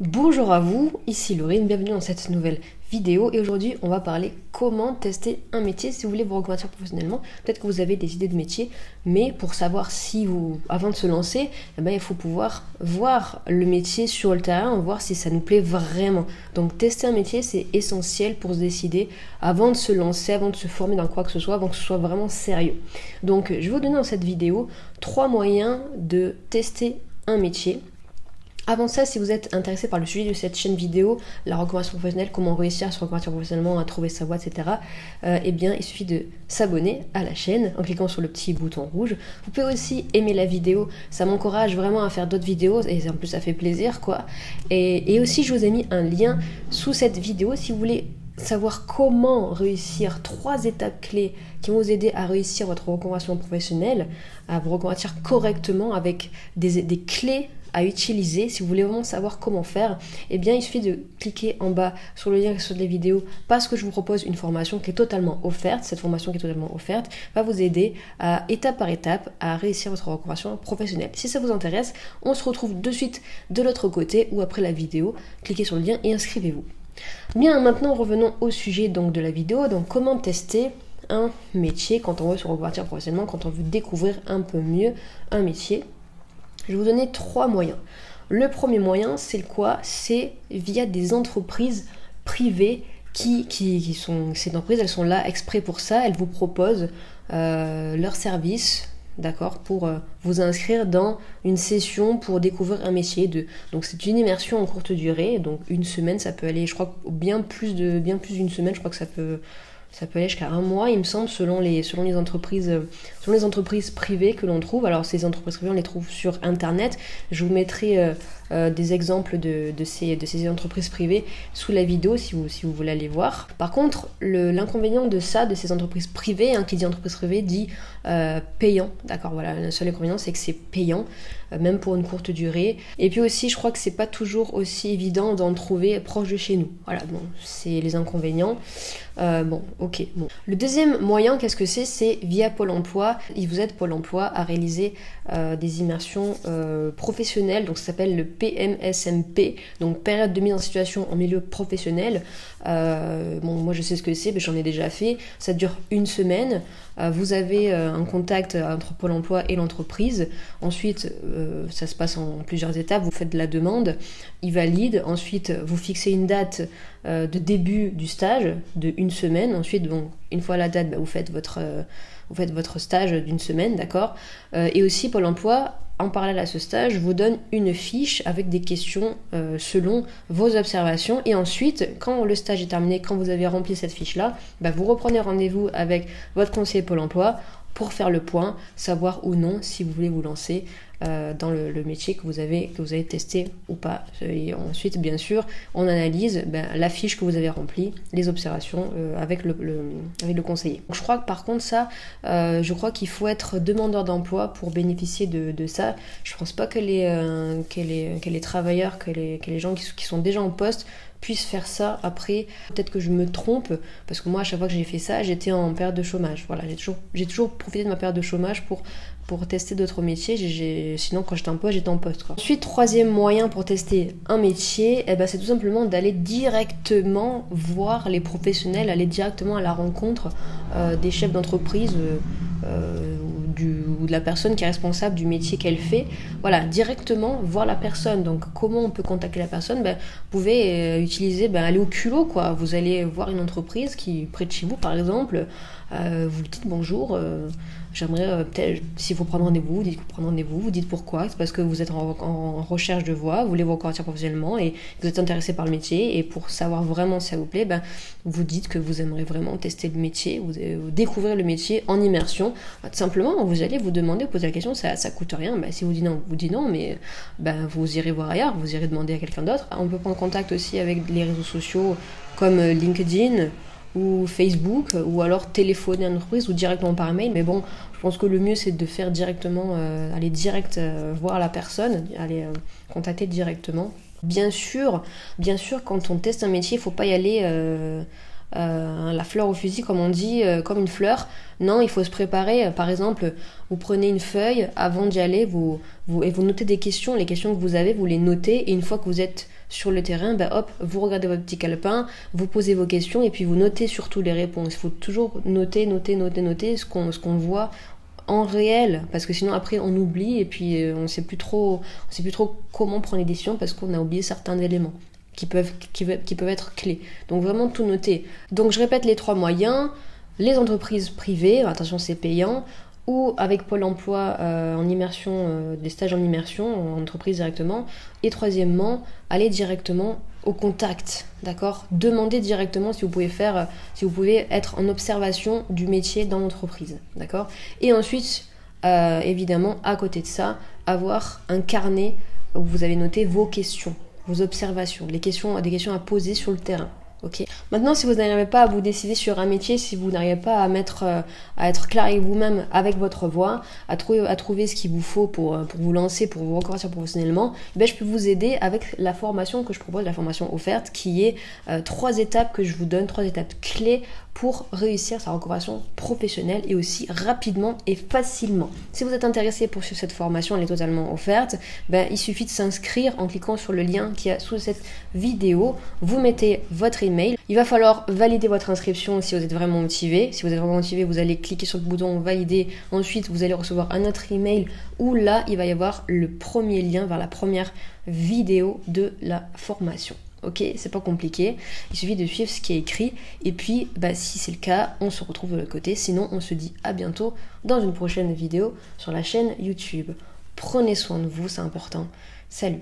Bonjour à vous, ici Laurine, bienvenue dans cette nouvelle vidéo et aujourd'hui on va parler comment tester un métier si vous voulez vous reconvertir professionnellement. Peut-être que vous avez des idées de métier, mais pour savoir si vous, avant de se lancer, il faut pouvoir voir le métier sur le terrain, voir si ça nous plaît vraiment. Donc tester un métier c'est essentiel pour se décider avant de se lancer, avant de se former dans quoi que ce soit, avant que ce soit vraiment sérieux. Donc je vais vous donner dans cette vidéo 3 moyens de tester un métier. Avant ça, si vous êtes intéressé par le sujet de cette chaîne vidéo, la reconversion professionnelle, comment réussir à se reconvertir professionnellement, à trouver sa voie, etc., il suffit de s'abonner à la chaîne en cliquant sur le petit bouton rouge. Vous pouvez aussi aimer la vidéo, ça m'encourage vraiment à faire d'autres vidéos et en plus ça fait plaisir, quoi. Et aussi, je vous ai mis un lien sous cette vidéo si vous voulez savoir comment réussir 3 étapes clés qui vont vous aider à réussir votre reconversion professionnelle, à vous reconvertir correctement avec des clés à utiliser. Si vous voulez vraiment savoir comment faire, il suffit de cliquer en bas sur le lien sur les vidéos parce que je vous propose une formation qui est totalement offerte. Cette formation qui est totalement offerte va vous aider à, étape par étape, à réussir votre reconversion professionnelle. Si ça vous intéresse, on se retrouve de suite de l'autre côté ou après la vidéo. Cliquez sur le lien et inscrivez-vous. Bien, maintenant revenons au sujet donc de la vidéo. Donc comment tester un métier quand on veut se reconvertir professionnellement, quand on veut découvrir un peu mieux un métier. Je vais vous donner 3 moyens. Le premier moyen, c'est quoi? C'est via des entreprises privées qui sont... Ces entreprises, elles sont là exprès pour ça. Elles vous proposent leurs services, d'accord, pour vous inscrire dans une session pour découvrir un métier. Donc c'est une immersion en courte durée. Donc une semaine, ça peut aller, je crois, bien plus d'une semaine. Je crois que ça peut aller jusqu'à 1 mois, il me semble, selon les entreprises privées que l'on trouve. Alors ces entreprises privées, on les trouve sur internet. Je vous mettrai des exemples de ces entreprises privées sous la vidéo si vous voulez aller voir. Par contre, l'inconvénient de ces entreprises privées, qui dit entreprise privée dit payant, d'accord, voilà, le seul inconvénient c'est que c'est payant, même pour une courte durée. Et puis aussi, je crois que c'est pas toujours aussi évident d'en trouver proche de chez nous. Voilà, bon, c'est les inconvénients. Ok. Le deuxième moyen, qu'est-ce que c'est? C'est via Pôle emploi. Il vous aide, Pôle emploi, à réaliser des immersions professionnelles. Donc ça s'appelle le PMSMP, donc période de mise en situation en milieu professionnel. Moi je sais ce que c'est, mais j'en ai déjà fait. Ça dure 1 semaine. Vous avez un contact entre Pôle emploi et l'entreprise. Ensuite, ça se passe en plusieurs étapes. Vous faites de la demande, ils valident. Ensuite, vous fixez une date de début du stage de 1 semaine. Ensuite, une fois la date, vous faites votre stage d'1 semaine, d'accord. Et aussi, Pôle emploi, en parallèle à ce stage, vous donne une fiche avec des questions selon vos observations. Et ensuite, quand le stage est terminé, quand vous avez rempli cette fiche-là, vous reprenez rendez-vous avec votre conseiller Pôle emploi pour faire le point, savoir ou non si vous voulez vous lancer dans le métier que vous avez testé ou pas. Et ensuite, bien sûr, on analyse la fiche que vous avez remplie, les observations avec le conseiller. Donc, je crois que par contre je crois qu'il faut être demandeur d'emploi pour bénéficier de ça. Je pense pas que les travailleurs, que les gens qui sont déjà en poste puissent faire ça après. Peut-être que je me trompe, parce que moi à chaque fois que j'ai fait ça, j'étais en période de chômage. Voilà, j'ai toujours profité de ma période de chômage pour tester d'autres métiers. Sinon quand j'étais en poste, j'étais en poste, quoi. Ensuite, 3e moyen pour tester un métier, c'est tout simplement d'aller directement voir les professionnels, aller directement à la rencontre des chefs d'entreprise ou de la personne qui est responsable du métier qu'elle fait. Voilà, directement voir la personne. Donc comment on peut contacter la personne? Vous pouvez utiliser, aller au culot, quoi. Vous allez voir une entreprise qui est près de chez vous, par exemple, vous lui dites bonjour, j'aimerais peut-être, s'il faut prendre rendez-vous, vous dites pourquoi. C'est parce que vous êtes en recherche de voie, vous voulez vous reconvertir professionnellement et vous êtes intéressé par le métier, et pour savoir vraiment si ça vous plaît, vous dites que vous aimeriez vraiment tester le métier, vous découvrir le métier en immersion. Tout simplement, vous allez vous demander, poser la question, ça coûte rien. Si vous dites non, mais vous irez voir ailleurs, vous irez demander à quelqu'un d'autre. On peut prendre contact aussi avec les réseaux sociaux comme LinkedIn ou Facebook, ou alors téléphoner à l'entreprise ou directement par mail. Mais bon, je pense que le mieux c'est de faire directement, aller direct voir la personne, aller contacter directement. Bien sûr, quand on teste un métier, il ne faut pas y aller la fleur au fusil, comme on dit, comme une fleur. Non, il faut se préparer. Par exemple, vous prenez une feuille, avant d'y aller, et vous notez des questions. Les questions que vous avez, vous les notez, et une fois que vous êtes sur le terrain, hop, vous regardez votre petit calepin, vous posez vos questions, et puis vous notez surtout les réponses. Il faut toujours noter ce qu'on voit en réel, parce que sinon après on oublie, et puis on sait plus trop comment prendre les décisions, parce qu'on a oublié certains éléments qui peuvent être clés. Donc vraiment tout noter. Donc je répète les 3 moyens: les entreprises privées, attention c'est payant, ou avec Pôle emploi en immersion, des stages en immersion en entreprise directement. Et troisièmement, aller directement au contact, d'accord? Demandez directement si vous pouvez être en observation du métier dans l'entreprise, d'accord? Et ensuite, évidemment, à côté de ça, avoir un carnet où vous avez noté vos questions, vos observations, des questions à poser sur le terrain. Okay. Maintenant, si vous n'arrivez pas à vous décider sur un métier, si vous n'arrivez pas à être clair avec vous-même, avec votre voix, à trouver ce qu'il vous faut pour vous lancer, pour vous reconvertir professionnellement, je peux vous aider avec la formation que je propose, la formation offerte, qui est 3 étapes que je vous donne, 3 étapes clés pour réussir sa reconversion professionnelle, et aussi rapidement et facilement. Si vous êtes intéressé pour suivre cette formation, elle est totalement offerte. Il suffit de s'inscrire en cliquant sur le lien qui est sous cette vidéo. Vous mettez votre email. Il va falloir valider votre inscription si vous êtes vraiment motivé. Si vous êtes vraiment motivé, vous allez cliquer sur le bouton valider. Ensuite, vous allez recevoir un autre email où là, il va y avoir le premier lien vers la première vidéo de la formation. Ok, c'est pas compliqué, il suffit de suivre ce qui est écrit, et puis si c'est le cas, on se retrouve de l'autre côté. Sinon, on se dit à bientôt dans une prochaine vidéo sur la chaîne YouTube. Prenez soin de vous, c'est important. Salut!